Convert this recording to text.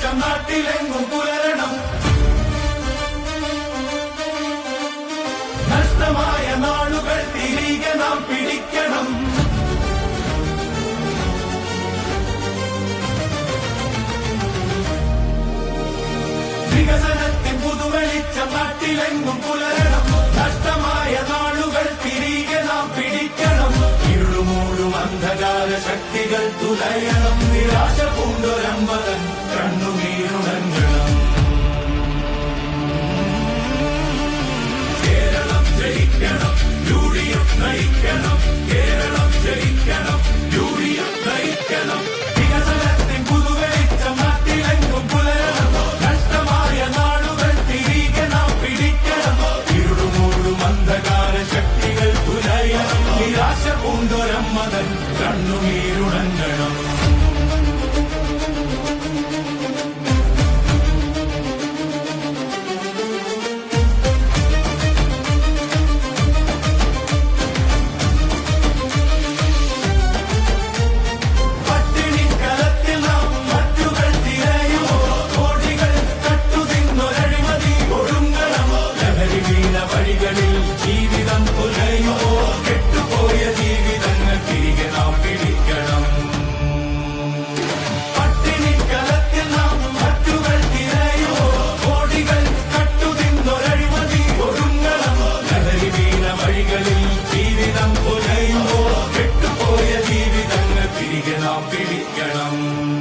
വെളിച്ചം നാട്ടിലെങ്ങും പുലരണം. നഷ്ടമായ നാളുകൾ തിരികെ നാം പിടിക്കണം. വികസനത്തിൻ പുതുവെളിച്ചം നാട്ടിലെങ്ങും പുലരണം. നഷ്ടമായ നാളുകൾ തിരികെ നാം പിടിക്കണം. ഇരുളുമൂടും അന്ധകാര ശക്തികൾ തുലയണം. നിരാശ പൂണ്ടൊരമ്പതൻ കണ്ണുനീരുണങ്ങണം. കേരളം ജയിക്കണം, യുഡിഎഫ് നയിക്കണം. കേരളം ജയിക്കണം, യുഡിഎഫ് നയിക്കണം. വികസനത്തിൻ പുതുവെളിച്ചം നാട്ടിലെങ്ങും പുലരണം. നഷ്ടമായ നാളുകൾ തിരികെ നാം പിടിക്കണം. ഇരുളുമൂടും അന്ധകാര ശക്തികൾ തുലയണം. നിരാശ പൂണ്ടൊരമ്മതൻ കണ്ണുനീരുണങ്ങണം. വഴികളിൽ ജീവിതം പുലയുമോ? കെട്ടുപോയ ജീവിതങ്ങൾ തിരികെ നാം പിടിക്കണം. പട്ടിണിക്കലത്തിൽ നാം മറ്റുകൾ തിരയുമോ? കോടികൾ കട്ടുതിന്നൊരഴിമതി ഒടുങ്ങണം. ലഹരി വീണ വഴികളിൽ ജീവിതം പുലയുമോ? കെട്ടുപോയ ജീവിതങ്ങൾ തിരികെ നാം പിടിക്കണം.